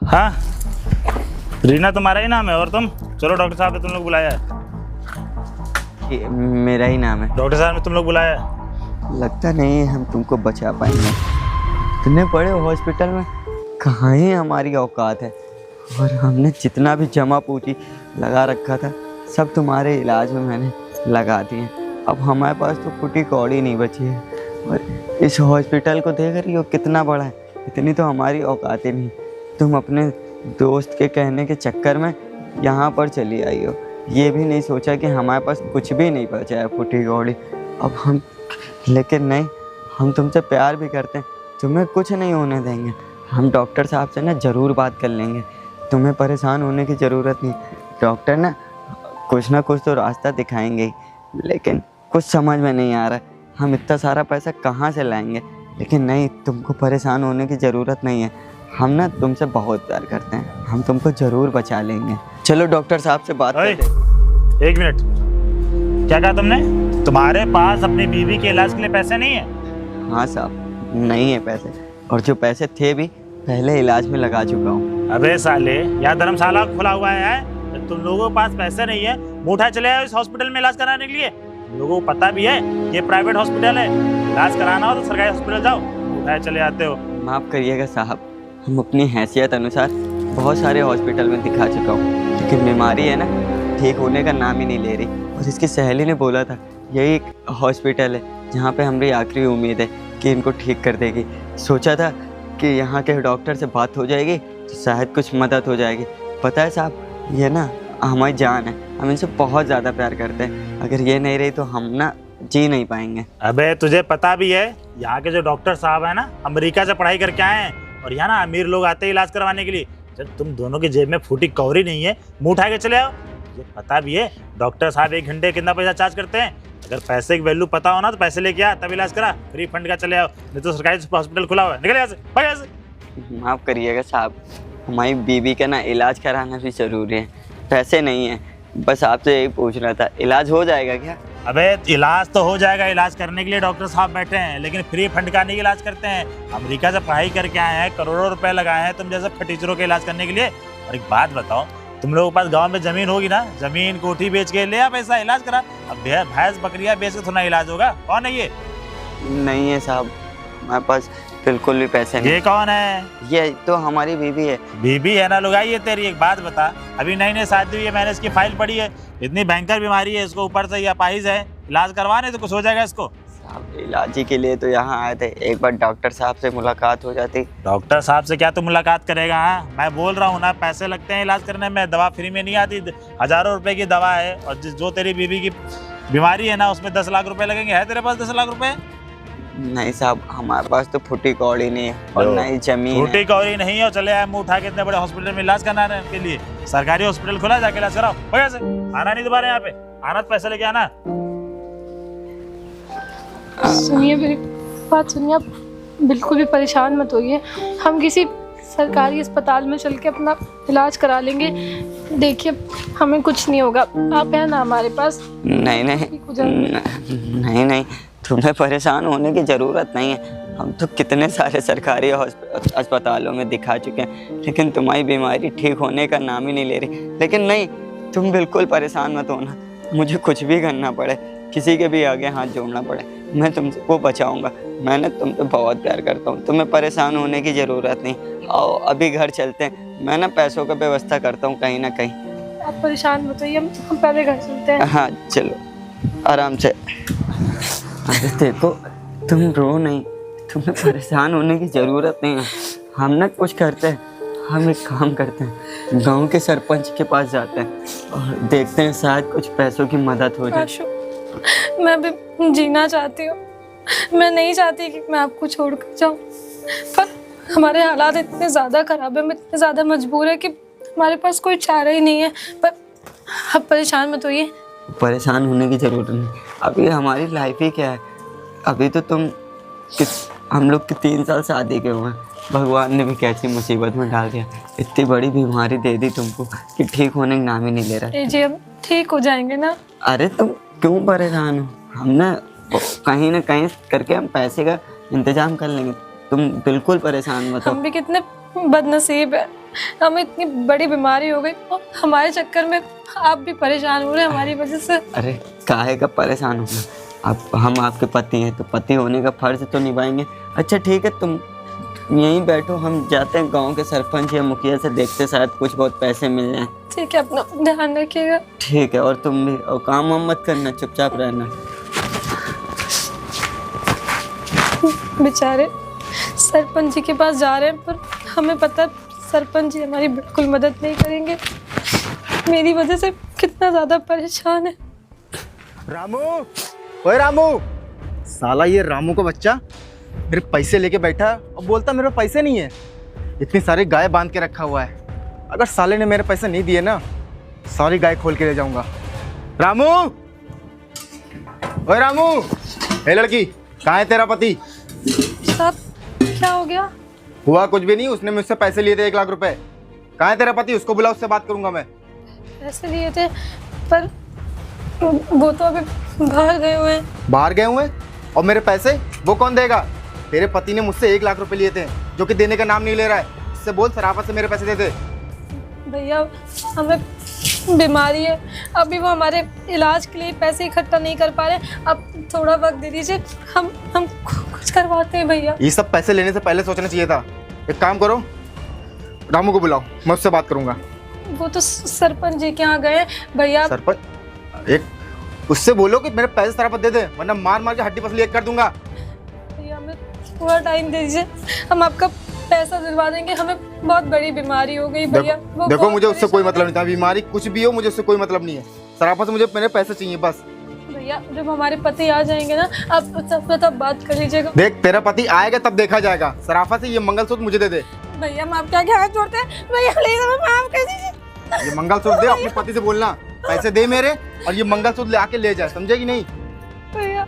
हाँ रीना तुम्हारा ही नाम है। और तुम? चलो डॉक्टर साहब ने तुम लोग बुलाया है। मेरा ही नाम है। डॉक्टर साहब ने तुम लोग बुलाया है। लगता नहीं है हम तुमको बचा पाएंगे। इतने बड़े हॉस्पिटल में कहाँ ही हमारी औकात है। और हमने जितना भी जमा पूंजी लगा रखा था सब तुम्हारे इलाज में मैंने लगा दिए। अब हमारे पास तो फुटी कौड़ी नहीं बची है। और इस हॉस्पिटल को देख रही हो कितना बड़ा है, इतनी तो हमारी औकात ही नहीं। तुम अपने दोस्त के कहने के चक्कर में यहाँ पर चली आई हो, ये भी नहीं सोचा कि हमारे पास कुछ भी नहीं बचा है फुटी कौड़ी। अब हम, लेकिन नहीं, हम तुमसे प्यार भी करते हैं, तुम्हें कुछ नहीं होने देंगे। हम डॉक्टर साहब से ना ज़रूर बात कर लेंगे, तुम्हें परेशान होने की ज़रूरत नहीं। डॉक्टर ना कुछ तो रास्ता दिखाएंगे ही, लेकिन कुछ समझ में नहीं आ रहा हम इतना सारा पैसा कहाँ से लाएंगे। लेकिन नहीं, तुमको परेशान होने की ज़रूरत नहीं है। हम ना तुमसे बहुत प्यार करते हैं, हम तुमको ज़रूर बचा लेंगे। चलो डॉक्टर साहब से बात करते हैं। एक मिनट, क्या कहा तुमने? तुम्हारे पास अपनी बीवी के इलाज के लिए पैसे नहीं है? हाँ साहब, नहीं है पैसे, और जो पैसे थे भी पहले इलाज में लगा चुका हूँ। अबे साले, यहाँ धर्मशाला खुला हुआ है, तुम लोगों के पास पैसे नहीं है, मुंह चले आओ इस हॉस्पिटल में इलाज कराने के लिए। तुम लोगों को पता भी है ये प्राइवेट हॉस्पिटल है, इलाज कराना हो तो सरकारी हॉस्पिटल जाओ, मुंह चले आते हो। माफ़ करिएगा साहब, हम अपनी हैसियत अनुसार बहुत सारे हॉस्पिटल में दिखा चुका हूँ, लेकिन बीमारी है ना ठीक होने का नाम ही नहीं ले रही। और इसकी सहेली ने बोला था यही एक हॉस्पिटल है जहाँ पे हमारी आखिरी उम्मीद है कि इनको ठीक कर देगी। सोचा था कि यहाँ के डॉक्टर से बात हो जाएगी तो शायद कुछ मदद हो जाएगी। पता है साहब, ये ना हमारी जान है, हम इनसे बहुत ज़्यादा प्यार करते हैं। अगर ये नहीं रही तो हम ना जी नहीं पाएंगे। अबे तुझे पता भी है यहाँ के जो डॉक्टर साहब है ना अमेरिका से पढ़ाई करके आए हैं, और यहाँ ना अमीर लोग आते हैं इलाज करवाने के लिए। जब तुम दोनों की जेब में फूटी कौड़ी नहीं है, मुंह उठा के चले आओ। ये पता भी है डॉक्टर साहब 1 घंटे कितना पैसा चार्ज करते हैं। अगर पैसे की वैल्यू पता हो ना तो पैसे लेके आ, तब इलाज करा, फ्री फंड का चले आओ, नहीं तो सरकारी हॉस्पिटल खुला हुआ है, निकल यहाँ से, भाग यहाँ से। माफ़ करिएगा साहब, हमारी बीवी का ना इलाज कराना भी ज़रूरी है, पैसे नहीं है। बस आपसे यही पूछना था, इलाज हो जाएगा क्या? अबे इलाज तो हो जाएगा, इलाज करने के लिए डॉक्टर साहब बैठे हैं, लेकिन फ्री फंड का नहीं इलाज करते हैं। अमेरिका से पढ़ाई करके आए हैं, करोड़ों रुपए लगाए हैं तुम जैसे खटीचरों के इलाज करने के लिए। और एक बात बताओ, तुम लोगों के पास गांव में जमीन होगी ना, जमीन कोठी बेच के ले आ पैसा, इलाज करा। अब भैंस बकरियां बेच के थोड़ा इलाज होगा? कौन है ये? नहीं है साहब, हमारे पास बिल्कुल भी पैसे नहीं। ये कौन है? ये तो हमारी बीवी है। बीबी है ना लुगाई ये तेरी? एक बात बता, अभी नई नई शादी हुई है, मैंने इसकी फाइल पढ़ी है, इतनी भयंकर बीमारी है इसको, ऊपर से ये अपाहिज है, इलाज करवाने तो कुछ हो जाएगा इसको। साहब इलाज ही के लिए तो यहाँ आए थे, एक बार डॉक्टर साहब से मुलाकात हो जाती। डॉक्टर साहब से क्या तू मुलाकात करेगा? हाँ मैं बोल रहा हूँ ना, पैसे लगते हैं इलाज करने में, दवा फ्री में नहीं आती, हजारों रुपए की दवा है। और जो तेरी बीबी की बीमारी है ना उसमें 10 लाख रुपए लगेंगे। है तेरे पास 10 लाख रुपए? नहीं साहब, हमारे पास तो फुटी कौड़ी नहीं है और ना ही जमीन है। फुटी कौड़ी नहीं है और चले आए मुंह उठा के इतने बड़े हॉस्पिटल में इलाज करना है के लिए। सरकारी हॉस्पिटल खुला, जाके इलाज कराओ। वजह से आना नहीं दोबारा यहाँ पे, आना तो पैसे लेके आना। सुनिए मेरी बात सुनिए, आप बिल्कुल भी परेशान मत होइए, हम किसी सरकारी अस्पताल में चल के अपना इलाज करा लेंगे। देखिए हमें कुछ नहीं होगा, आप है ना हमारे पास। नहीं नहीं नहीं नहीं, तुम्हें परेशान होने की ज़रूरत नहीं है। हम तो कितने सारे सरकारी अस्पतालों में दिखा चुके हैं, लेकिन तुम्हारी बीमारी ठीक होने का नाम ही नहीं ले रही। लेकिन नहीं, तुम बिल्कुल परेशान मत होना, मुझे कुछ भी करना पड़े, किसी के भी आगे हाथ जोड़ना पड़े, मैं तुमको बचाऊंगा। मैंने तुमसे बहुत प्यार करता हूँ, तुम्हें परेशान होने की ज़रूरत नहीं। आओ अभी घर चलते हैं, मैं ना पैसों का व्यवस्था करता हूँ कहीं ना कहीं। आप परेशान मत होइए, हम पहले घर चलते हैं। हाँ चलो आराम से। अरे देखो, तुम रो नहीं, तुम्हें परेशान होने की ज़रूरत नहीं है। हम ना कुछ करते हैं, हम एक काम करते हैं, गांव के सरपंच के पास जाते हैं और देखते हैं शायद कुछ पैसों की मदद हो जाए। मैं भी जीना चाहती हूँ, मैं नहीं चाहती कि मैं आपको छोड़ कर जाऊँ, पर हमारे हालात इतने ज़्यादा ख़राब है, हम इतने ज़्यादा मजबूर है कि हमारे पास कोई चारा ही नहीं है। पर आप परेशान मत होइए। परेशान होने की ज़रूरत नहीं, अभी हमारी लाइफ ही क्या है। अभी तो हम लोग के 3 साल शादी के हुए हैं, भगवान ने भी कैसी मुसीबत में डाल दिया, इतनी बड़ी बीमारी दे दी तुमको कि ठीक होने का नाम ही नहीं ले रहा। जी हम ठीक हो जाएंगे ना। अरे तुम क्यों परेशान हो, हम ना कहीं करके हम पैसे का इंतजाम कर लेंगे, तुम बिल्कुल परेशान मत हो। हम भी कितने बदनसीब है, हमें इतनी बड़ी बीमारी हो गई और हमारे चक्कर में आप भी परेशान हो रहे हैं हमारी वजह से। अरे काहे का परेशान होना, अब हम आपके पति हैं तो पति होने का फर्ज तो निभाएंगे। अच्छा ठीक है, तुम यहीं बैठो, हम जाते हैं गांव के सरपंच या मुखिया से, देखते शायद कुछ बहुत पैसे मिल जाएं। ठीक है, अपना ध्यान रखिएगा। ठीक है, और तुम भी, और काम वाम मत करना, चुपचाप रहना। बेचारे सरपंच जी के पास जा रहे हैं, पर हमें पता है सरपंच जी हमारी बिल्कुल मदद नहीं करेंगे। मेरी वजह से कितना ज़्यादा परेशान है। रामू, ओए रामू, साला ये रामू का बच्चा मेरे पैसे लेके बैठा है और बोलता मेरे पास पैसे नहीं है। इतनी सारी गाय बांध के रखा हुआ है, अगर साले ने मेरे पैसे नहीं दिए ना, सारी गाय खोल के ले जाऊंगा। रामू, ओए रामू, ए लड़की, कहाँ है तेरा पति? साहब क्या हो गया? हुआ कुछ भी नहीं, उसने मुझसे पैसे लिए थे 1 लाख रुपए। कहाँ है तेरा पति? उसको बुला, उससे बात करूंगा मैं। पैसे लिए थे पर वो तो अभी बाहर गए हुए हैं। बाहर गए हुए? और मेरे पैसे वो कौन देगा? तेरे पति ने मुझसे 1 लाख रुपए लिए थे, जो कि देने का नाम नहीं ले रहा है। इससे बोल सराफत से मेरे पैसे दे दे। भैया हमें बीमारी है, अभी वो हमारे इलाज के लिए पैसे इकट्ठा नहीं कर पा रहे। अब थोड़ा वक्त दे दीजिए, हम कुछ करवाते हैं भैया। ये सब पैसे लेने से पहले सोचना चाहिए था। एक काम करो, रामू को बुलाओ, मैं उससे बात करूंगा। वो तो सरपंच जी के यहाँ गए भैया। सरपंच, एक उससे बोलो कि मेरे पैसे सराफत दे दे, वरना मार मार के हड्डी पसली एक कर दूंगा। भैया हमें थोड़ा टाइम दे दीजिए, हम आपका पैसा दिलवा देंगे। हमें बहुत बड़ी बीमारी हो गई भैया। देखो मुझे उससे कोई मतलब नहीं था, बीमारी कुछ भी हो मुझे उससे कोई मतलब नहीं है। सराफत से मुझे मेरे पैसे चाहिए बस। भैया जब हमारे पति आ जाएंगे ना, आप सबसे तब बात कर लीजिएगा। देख तेरा पति आएगा तब देखा जाएगा। सराफत से ये मंगलसूत्र मुझे दे दे। भैया हम आपके आगे हाथ जोड़ते हैं, भैया प्लीज हमें माफ कर दीजिए। ये मंगलसूत्र दे, अपने पति से बोलना पैसे दे मेरे, और ये मंगलसूत्र ले आके ले जाए, समझेगी नहीं? भैया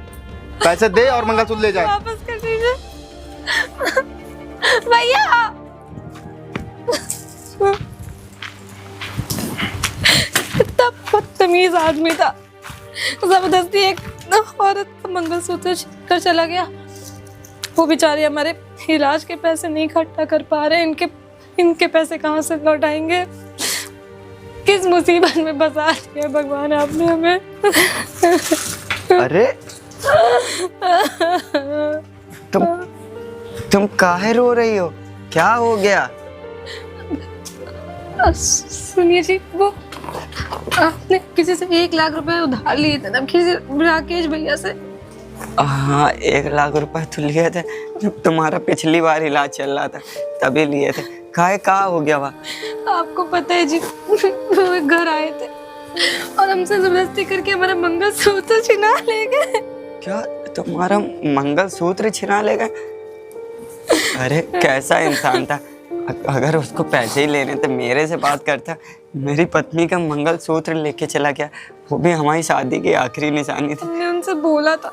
पैसे दे और मंगलसूत्र ले जाए। वापस कर दीजिए भैया। कितना बदतमीज आदमी था, जबरदस्ती एक औरत का मंगलसूत्र कर चला गया। वो बेचारे हमारे इलाज के पैसे नहीं इकट्ठा कर पा रहे, इनके पैसे कहाँ से लौटाएंगे? किस मुसीबत में फंसा दिया भगवान आपने हमें। अरे तुम काहे रो रही हो? क्या हो गया? सुनिए जी, वो आपने किसी से 1 लाख रुपए उधार लिए थे ना, किसी राकेश भैया से। हाँ 1 लाख रुपए तो लिए थे, जब तुम्हारा पिछली बार इलाज चल रहा था तभी लिए थे। काहे का हो गया वह? आपको पता है जी, वो एक घर आए थे और हमसे जबरदस्ती करके हमारा मंगलसूत्र छिना ले गए। क्या तुम्हारा मंगलसूत्र छिना ले गए? अरे कैसा इंसान था, अगर उसको पैसे ही लेने थे मेरे से बात करता। मेरी पत्नी का मंगलसूत्र लेके चला गया, वो भी हमारी शादी की आखिरी निशानी थी। हमने उनसे बोला था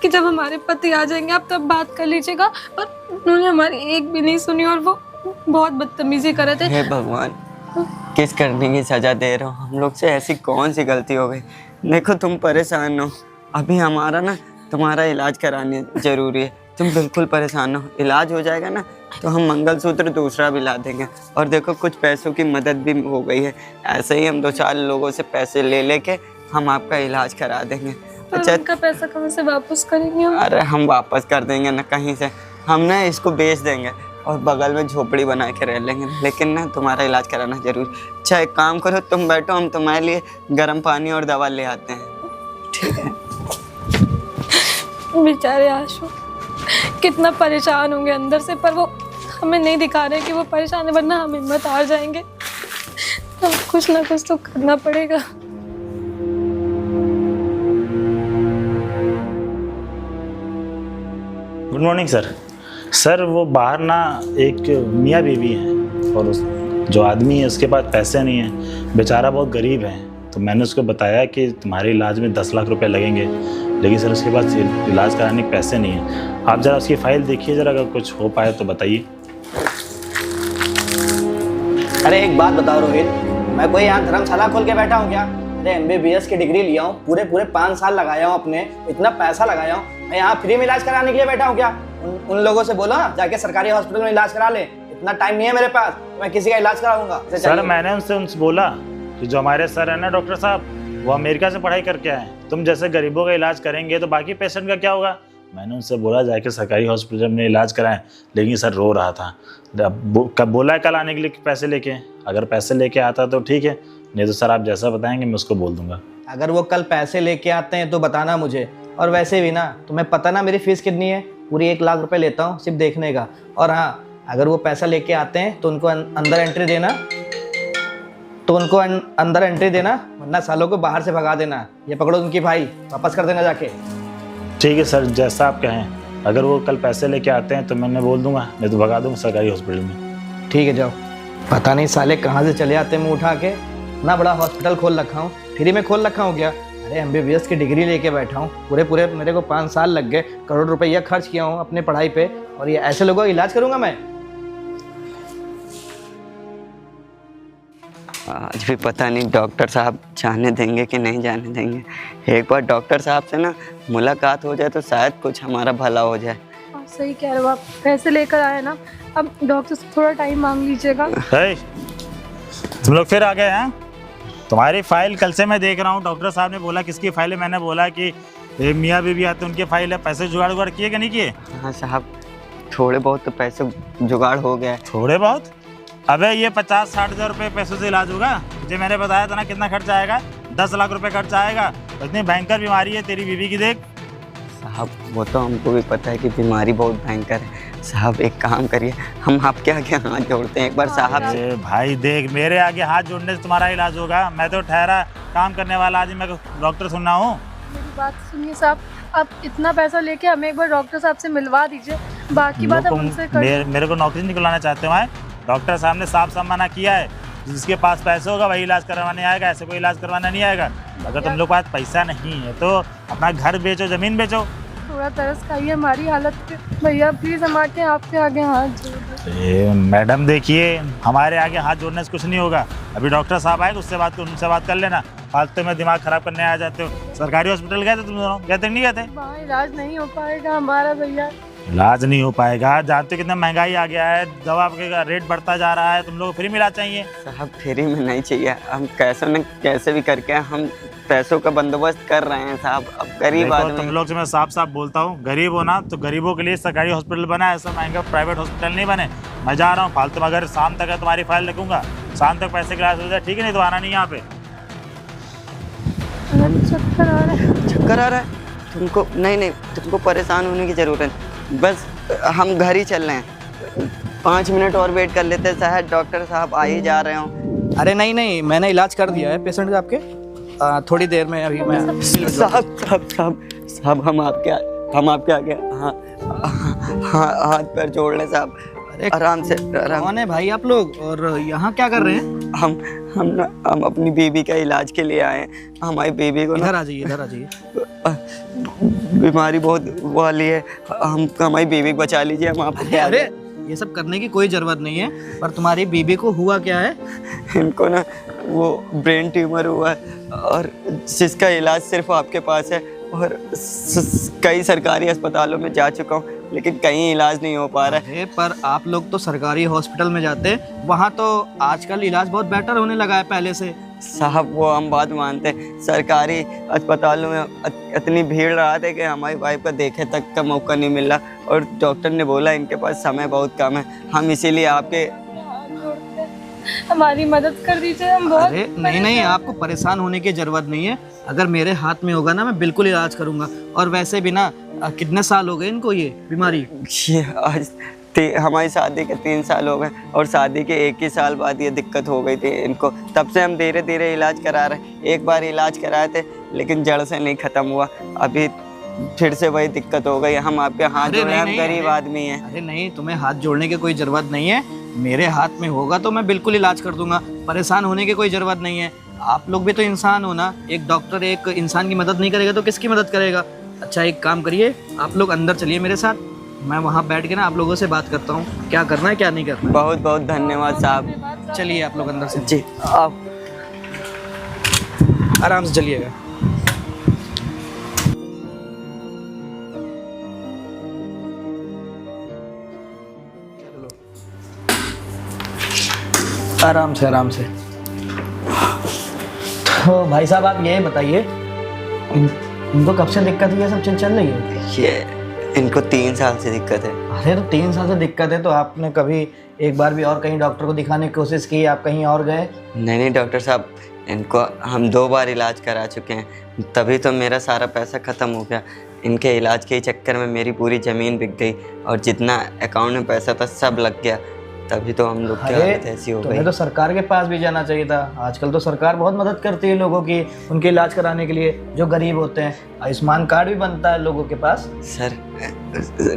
कि जब हमारे पति आ जाएंगे आप तब बात कर लीजिएगा, और उन्होंने हमारी एक भी नहीं सुनी और वो बहुत बदतमीजी कर रहे थे। हे भगवान, किस करने की सजा दे रहे हो? हम लोग से ऐसी कौन सी गलती हो गई? देखो तुम परेशान हो, अभी हमारा ना तुम्हारा इलाज कराने जरूरी है। तुम बिल्कुल परेशान हो, इलाज हो जाएगा ना तो हम मंगलसूत्र दूसरा भी ला देंगे। और देखो कुछ पैसों की मदद भी हो गई है, ऐसे ही हम 2-4 लोगों से पैसे ले लेके हम आपका इलाज करा देंगे। अच्छा, उनका पैसा कहाँ से वापस करेंगे हम? अरे हम वापस कर देंगे ना कहीं से, हम ना इसको बेच देंगे और बगल में झोपड़ी बना के रह लेंगे, लेकिन ना तुम्हारा इलाज कराना जरूर। अच्छा एक काम करो, तुम बैठो, हम तुम्हारे लिए गर्म पानी और दवा ले आते हैं, ठीक है? बेचारे आशु कितना परेशान होंगे अंदर से, पर वो हमें नहीं दिखा रहे कि वो परेशान है, वरना हम हिम्मत हार जाएंगे। अब कुछ ना कुछ तो करना पड़ेगा। Good morning sir. सर वो बाहर ना एक मियाँ बीवी हैं, और उस जो आदमी है उसके पास पैसे नहीं हैं, बेचारा बहुत गरीब है। तो मैंने उसको बताया कि तुम्हारे इलाज में 10 लाख रुपए लगेंगे, लेकिन सर उसके पास इलाज कराने के पैसे नहीं हैं। आप ज़रा उसकी फाइल देखिए ज़रा, अगर कुछ हो पाए तो बताइए। अरे एक बात बताओ रोहित, मैं कोई यहाँ धर्मशाला खोल के बैठा हूँ क्या? अरे MBBS की डिग्री लिया हूँ, पूरे 5 साल लगाया हूँ, अपने इतना पैसा लगाया हूँ। मैं यहाँ फ्री में इलाज कराने के लिए बैठा हूँ क्या? उन लोगों से बोलो ना जाके सरकारी हॉस्पिटल में इलाज करा ले। इतना टाइम नहीं है मेरे पास, मैं किसी का इलाज कराऊंगा। सर मैंने उनसे बोला कि जो हमारे सर है ना डॉक्टर साहब, वो अमेरिका से पढ़ाई करके आए हैं, तुम जैसे गरीबों का इलाज करेंगे तो बाकी पेशेंट का क्या होगा। मैंने उनसे बोला जाके सरकारी हॉस्पिटल में इलाज कराएं, लेकिन सर रो रहा था। कब बोला है कल आने के लिए पैसे लेके, अगर पैसे लेके आता तो ठीक है, नहीं तो सर आप जैसा बताएंगे मैं उसको बोल दूंगा। अगर वो कल पैसे लेके आते हैं तो बताना मुझे। और वैसे भी ना तुम्हें पता ना मेरी फीस कितनी है, पूरी 1 लाख रुपए लेता हूँ सिर्फ देखने का। और हाँ, अगर वो पैसा लेके आते हैं तो उनको अंदर एंट्री देना, वरना सालों को बाहर से भगा देना। ये पकड़ो उनकी भाई, वापस कर देना जाके। ठीक है सर, जैसा आप कहें। अगर वो कल पैसे लेके आते हैं तो मैं बोल दूंगा, नहीं तो भगा दूंगा सरकारी हॉस्पिटल में। ठीक है जाओ। पता नहीं साले कहाँ से चले आते हैं मुँह उठा के। ना बड़ा हॉस्पिटल खोल रखा हूँ, फ्री में खोल रखा हूँ क्या? अरे MBBS की डिग्री लेके बैठा हूँ, पूरे मेरे को 5 साल लग गए, करोड़ रुपया खर्च किया हूँ अपने पढ़ाई पे, और ये ऐसे लोगों का इलाज करूँगा मैं? आज भी पता नहीं डॉक्टर साहब जाने देंगे कि नहीं जाने देंगे। एक बार डॉक्टर साहब से ना मुलाकात हो जाए तो शायद कुछ हमारा भला हो जाए। आप सही कह रहे हो, आप पैसे लेकर आए ना, अब डॉक्टर से थोड़ा टाइम मांग लीजिएगा। तुम लोग फिर आ गए हैं? तुम्हारी फाइल कल से मैं देख रहा हूँ, डॉक्टर साहब ने बोला किसकी फाइल है, मैंने बोला कि मियाँ बीबी आते उनकी फाइल है। पैसे जुगाड़ किए कि नहीं किए? हाँ साहब, थोड़े बहुत तो पैसे जुगाड़ हो गया। थोड़े बहुत? अबे ये 50-60 हज़ार रुपये पैसों से इलाज होगा? मुझे मैंने बताया था ना कितना खर्चा आएगा, 10 लाख रुपए खर्चा आएगा। इतनी भयंकर बीमारी है तेरी बीवी की, देख। साहब वो तो हमको भी पता है कि बीमारी बहुत भयंकर है। साहब एक काम करिए, हम आपके आगे हाथ जोड़ते हैं एक बार साहब से। अरे भाई देख, मेरे आगे हाथ जोड़ने से तुम्हारा इलाज होगा? मैं तो ठहरा काम करने वाला आदमी, मैं डॉक्टर सुनना हूँ। मेरी बात सुनिए साहब, आप इतना पैसा लेके हमें एक बार डॉक्टर साहब से मिलवा दीजिए, बाकी बात आप उनसे कर। मेरे को नौकरी निकलवाना चाहते हो? डॉक्टर साहब ने साफ साफ मना किया है, जिसके पास पैसे होगा वही इलाज करवाने आएगा, ऐसे कोई इलाज करवाना नहीं आएगा। अगर तुम लोग के पास पैसा नहीं है तो अपना घर बेचो, जमीन बेचो। थोड़ा तरस खाइए हमारी हालत पे भैया, प्लीज हम आके आपके आगे हाथ जोड़। मैडम देखिए, हमारे आगे हाथ जोड़ने से कुछ नहीं होगा। अभी डॉक्टर साहब आए, उनसे बात कर लेना। फालतू में दिमाग खराब करने आ जाते हो। सरकारी हॉस्पिटल गए थे तुम दोनों? गए थे नहीं गए थे? वहाँ इलाज नहीं हो पाएगा हमारा भैया। इलाज नहीं हो पाएगा? जानते हो कितना महंगाई आ गया है, दवा का रेट बढ़ता जा रहा है, तुम लोग फ्री में इलाज चाहिए। साहब फ्री में नहीं चाहिए, हम कैसे न कैसे भी करके हम पैसों का बंदोबस्त कर रहे हैं साहब। अब गरीब आदमी। तुम लोग से मैं साफ साफ बोलता हूँ, गरीब हो ना तो गरीबों के लिए सरकारी हॉस्पिटल बना है, ऐसा महंगा प्राइवेट हॉस्पिटल नहीं बने। मैं जा रहा हूँ फालतू में, अगर शाम तक है तुम्हारी फाइल रखूंगा, शाम तक पैसे की इलाज हो जाए, ठीक है? नहीं तो आना नहीं यहाँ पे। चक्कर आ रहा है। चक्कर आ रहा है तुमको? नहीं, तुमको परेशान होने की ज़रूरत नहीं, बस हम घर ही चल रहे हैं। 5 मिनट और वेट कर लेते हैं, शायद डॉक्टर साहब आ ही जा रहे हो। अरे नहीं, मैंने इलाज कर दिया है पेशेंट का आपके, थोड़ी देर में अभी मैं। साहब हम आपके आगे हाथ पैर जोड़ लें साहब। अरे आराम से। कौन है भाई आप लोग, और यहाँ क्या कर रहे हैं? हम अपनी बीबी का इलाज के लिए आए हैं। हमारी बीबी को इधर आ जाइए। बीमारी बहुत वाली है, हमारी बीवी को बचा लीजिए। हम आपके अरे ये सब करने की कोई ज़रूरत नहीं है, पर तुम्हारी बीबी को हुआ क्या है? इनको ना वो ब्रेन ट्यूमर हुआ है, और जिसका इलाज सिर्फ आपके पास है। और कई सरकारी अस्पतालों में जा चुका हूँ, लेकिन कहीं इलाज नहीं हो पा रहा है। पर आप लोग तो सरकारी हॉस्पिटल में जाते हैं, वहाँ तो आजकल इलाज बहुत बेटर होने लगा है पहले से। साहब वो हम बात मानते हैं, सरकारी अस्पतालों में इतनी भीड़ रहा था कि हमारी वाइफ का देखे तक का मौका नहीं मिला, और डॉक्टर ने बोला इनके पास समय बहुत कम है। हम इसीलिए आपके हमारी मदद कर दीजिए, हम बहुत। अरे नहीं, आपको परेशान होने की ज़रूरत नहीं है। अगर मेरे हाथ में होगा ना, मैं बिल्कुल इलाज करूँगा। और वैसे भी ना, कितने साल हो गए इनको ये बीमारी? ये आज हमारी शादी के 3 साल हो गए, और शादी के 1 ही साल बाद ये दिक्कत हो गई थी इनको। तब से हम धीरे धीरे इलाज करा रहे हैं। एक बार इलाज कराए थे, लेकिन जड़ से नहीं ख़त्म हुआ। अभी फिर से वही दिक्कत हो गई। हम आपके हाथ जोड़े, हम गरीब आदमी हैं। अरे नहीं, तुम्हें हाथ जोड़ने की कोई ज़रूरत नहीं है। मेरे हाथ में होगा तो मैं बिल्कुल इलाज कर दूंगा, परेशान होने की कोई ज़रूरत नहीं है। आप लोग भी तो इंसान हो ना, एक डॉक्टर एक इंसान की मदद नहीं करेगा तो किसकी मदद करेगा? अच्छा एक काम करिए, आप लोग अंदर चलिए मेरे साथ, मैं वहाँ बैठ के ना आप लोगों से बात करता हूँ, क्या करना है क्या नहीं करना। बहुत बहुत धन्यवाद साहब। चलिए आप लोग अंदर से। जी आप आराम से चलिएगा। आराम से आराम से। तो भाई साहब आप ये बताइए, इनको कब से दिक्कत है, ये सब चीज़ चल रही है? ये इनको 3 साल से दिक्कत है। अरे तो 3 साल से दिक्कत है तो आपने कभी एक बार भी और कहीं डॉक्टर को दिखाने की कोशिश की? आप कहीं और गए? नहीं डॉक्टर साहब, इनको हम 2 बार इलाज करा चुके हैं, तभी तो मेरा सारा पैसा ख़त्म हो गया। इनके इलाज के चक्कर में मेरी पूरी ज़मीन बिक गई और जितना अकाउंट में पैसा था सब लग गया, तभी तो हम लोग की हालत ऐसी हो गई। तुम्हें तो सरकार के पास भी जाना चाहिए था। आजकल तो सरकार बहुत मदद करती है लोगों की, उनके इलाज कराने के लिए जो गरीब होते हैं। आयुष्मान कार्ड भी बनता है लोगों के पास। सर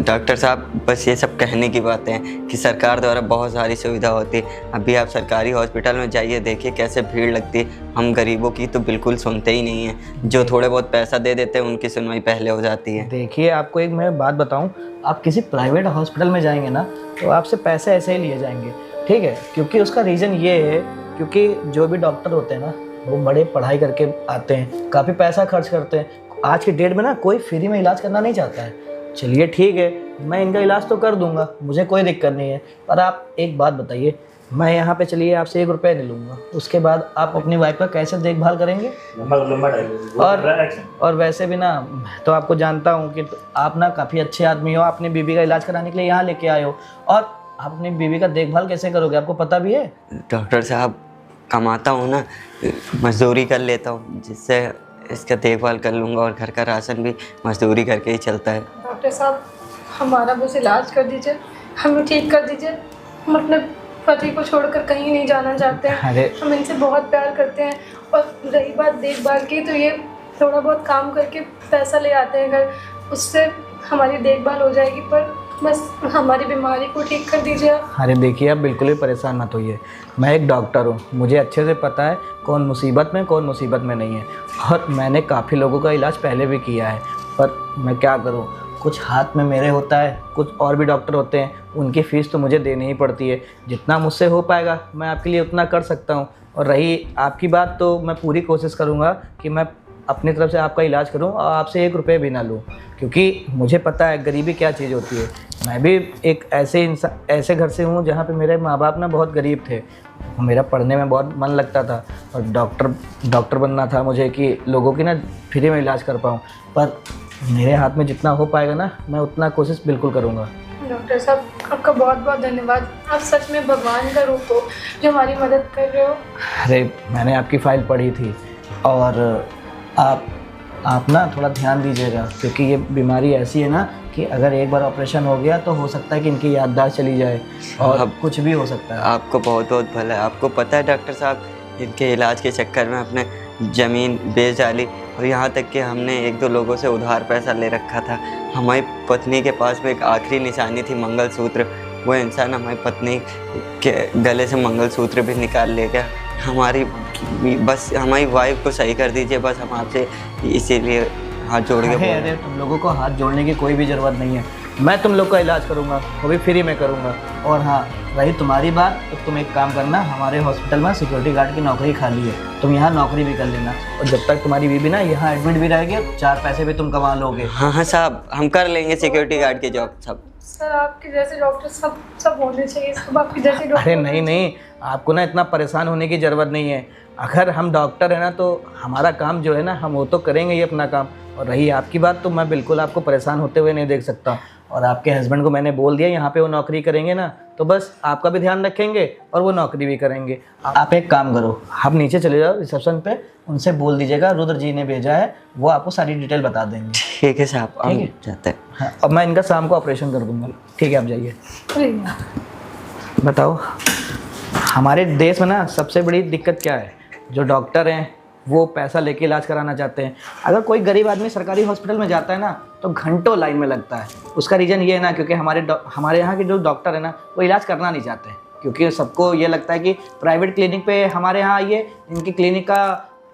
डॉक्टर साहब, बस ये सब कहने की बातें हैं कि सरकार द्वारा बहुत सारी सुविधा होती है। अभी आप सरकारी हॉस्पिटल में जाइए, देखिए कैसे भीड़ लगती है। हम गरीबों की तो बिल्कुल सुनते ही नहीं हैं, जो थोड़े बहुत पैसा दे देते हैं उनकी सुनवाई पहले हो जाती है। देखिए आपको एक मैं बात बताऊं, आप किसी प्राइवेट हॉस्पिटल में जाएंगे ना तो आपसे पैसे ऐसे ही लिए जाएंगे, ठीक है? क्योंकि उसका रीज़न ये है, क्योंकि जो भी डॉक्टर होते हैं ना वो बड़े पढ़ाई करके आते हैं, काफ़ी पैसा खर्च करते हैं। आज की डेट में ना कोई फ्री में इलाज करना नहीं चाहता है। चलिए ठीक है, मैं इनका इलाज तो कर दूंगा, मुझे कोई दिक्कत नहीं है। पर आप एक बात बताइए, मैं यहाँ पे चलिए आपसे 1 रुपया नहीं लूँगा, उसके बाद आप अपनी वाइफ का कैसे देखभाल करेंगे? और वैसे भी ना मैं तो आपको जानता हूँ कि आप ना काफ़ी अच्छे आदमी हो, अपनी बीवी का इलाज कराने के लिए यहाँ लेके आए हो, और आप अपनी बीवी का देखभाल कैसे करोगे, आपको पता भी है? डॉक्टर साहब, कमाता हूँ ना, मजदूरी कर लेता हूँ, जिससे इसका देखभाल कर लूँगा, और घर का राशन भी मजदूरी करके ही चलता है। डॉक्टर साहब, हमारा बस इलाज कर दीजिए, हमें ठीक कर दीजिए। हम अपने पति को छोड़कर कहीं नहीं जाना चाहते हैं। अरे हम इनसे बहुत प्यार करते हैं। और रही बात देखभाल की, तो ये थोड़ा बहुत काम करके पैसा ले आते हैं घर, उससे हमारी देखभाल हो जाएगी। पर बस हमारी बीमारी को ठीक कर दीजिए आप। अरे देखिए, आप बिल्कुल भी परेशान मत होइए। मैं एक डॉक्टर हूँ, मुझे अच्छे से पता है कौन मुसीबत में कौन मुसीबत में नहीं है, और मैंने काफ़ी लोगों का इलाज पहले भी किया है। पर मैं क्या करूँ, कुछ हाथ में मेरे होता है, कुछ और भी डॉक्टर होते हैं, उनकी फ़ीस तो मुझे देनी ही पड़ती है। जितना मुझसे हो पाएगा मैं आपके लिए उतना कर सकता हूँ। और रही आपकी बात, तो मैं पूरी कोशिश करूँगा कि मैं अपनी तरफ से आपका इलाज करूं और आपसे 1 रुपये भी ना लूं, क्योंकि मुझे पता है गरीबी क्या चीज़ होती है। मैं भी एक ऐसे घर से हूं जहां पे मेरे माँ बाप ना बहुत गरीब थे। मेरा पढ़ने में बहुत मन लगता था और डॉक्टर बनना था मुझे, कि लोगों की ना फ्री में इलाज कर पाऊँ। पर मेरे हाथ में जितना हो पाएगा ना, मैं उतना कोशिश बिल्कुल करूँगा। डॉक्टर साहब, आपका बहुत बहुत धन्यवाद। आप सच में भगवान का रूप हो जो हमारी मदद कर रहे हो। अरे मैंने आपकी फ़ाइल पढ़ी थी, और आप ना थोड़ा ध्यान दीजिएगा, क्योंकि ये बीमारी ऐसी है ना कि अगर एक बार ऑपरेशन हो गया तो हो सकता है कि इनकी याददाश्त चली जाए और कुछ भी हो सकता है। आपको बहुत बहुत भला है। आपको पता है डॉक्टर साहब, इनके इलाज के चक्कर में अपने ज़मीन बेच डाली, और यहाँ तक कि हमने 1-2 लोगों से उधार पैसा ले रखा था। हमारी पत्नी के पास में एक आखिरी निशानी थी, मंगलसूत्र। वो इंसान हमारी पत्नी के गले से मंगलसूत्र भी निकाल ले गया। हमारी वाइफ को सही कर दीजिए, बस हम आपसे इसीलिए हाथ जोड़ के। अरे तुम लोगों को हाथ जोड़ने की कोई भी ज़रूरत नहीं है, मैं तुम लोग का इलाज करूँगा, वो भी फ्री में करूँगा। और हाँ, रही तुम्हारी बात, तो तुम एक काम करना, हमारे हॉस्पिटल में सिक्योरिटी गार्ड की नौकरी खाली है, तुम यहाँ नौकरी भी कर लेना। और जब तक तुम्हारी बीबी ना यहाँ एडमिट भी रहेगी, 4 पैसे भी तुम कमा लोगे। हाँ साहब, हम कर लेंगे सिक्योरिटी गार्ड की जॉब सब। सर, आपके जैसे डॉक्टर सब होने चाहिए, सब आपके जैसे डॉक्टर। अरे नहीं, आपको ना इतना परेशान होने की ज़रूरत नहीं है। अगर हम डॉक्टर हैं ना, तो हमारा काम जो है ना, हम वो तो करेंगे ही अपना काम। और रही आपकी बात, तो मैं बिल्कुल आपको परेशान होते हुए नहीं देख सकता। और आपके हस्बैंड को मैंने बोल दिया यहाँ पे वो नौकरी करेंगे ना, तो बस आपका भी ध्यान रखेंगे और वो नौकरी भी करेंगे। आप एक काम करो, आप नीचे चले जाओ रिसेप्शन पे, उनसे बोल दीजिएगा रुद्र जी ने भेजा है, वो आपको सारी डिटेल बता देंगे। ठीक है साहब, हम ठीक है? जाते हैं। हाँ, अब मैं इनका शाम को ऑपरेशन कर दूँगा। ठीक है, आप जाइए। बताओ, हमारे देश में ना सबसे बड़ी दिक्कत क्या है? जो डॉक्टर हैं वो पैसा लेके इलाज कराना चाहते हैं। अगर कोई गरीब आदमी सरकारी हॉस्पिटल में जाता है ना, तो घंटों लाइन में लगता है। उसका रीज़न ये है ना, क्योंकि हमारे यहाँ के जो डॉक्टर है ना, वो इलाज करना नहीं चाहते हैं, क्योंकि सबको ये लगता है कि प्राइवेट क्लिनिक पे हमारे यहाँ आइए, इनकी क्लिनिक का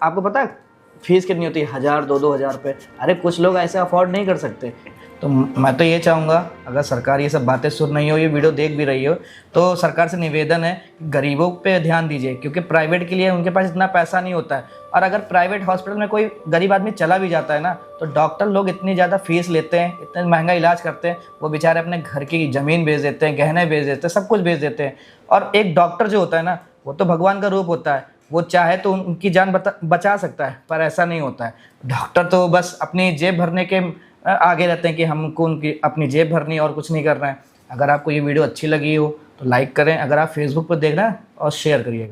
आपको पता है फीस कितनी होती है? 1000, 2-2 हज़ार रुपये। अरे कुछ लोग ऐसे अफोर्ड नहीं कर सकते। तो मैं तो ये चाहूँगा, अगर सरकार ये सब बातें सुन रही हो, ये वीडियो देख भी रही हो, तो सरकार से निवेदन है कि गरीबों पे ध्यान दीजिए, क्योंकि प्राइवेट के लिए उनके पास इतना पैसा नहीं होता है। और अगर प्राइवेट हॉस्पिटल में कोई गरीब आदमी चला भी जाता है ना, तो डॉक्टर लोग इतनी ज़्यादा फीस लेते हैं, इतना महंगा इलाज करते हैं, वो बेचारे अपने घर की ज़मीन बेच देते हैं, गहने बेच देते हैं, सब कुछ बेच देते हैं। और एक डॉक्टर जो होता है ना, वो तो भगवान का रूप होता है, वो चाहे तो उनकी जान बचा सकता है, पर ऐसा नहीं होता है। डॉक्टर तो बस अपनी जेब भरने के आगे रहते हैं कि हमको उनकी अपनी जेब भरनी है और कुछ नहीं करना है। अगर आपको ये वीडियो अच्छी लगी हो तो लाइक करें, अगर आप फेसबुक पर देख रहे हैं और शेयर करिएगा।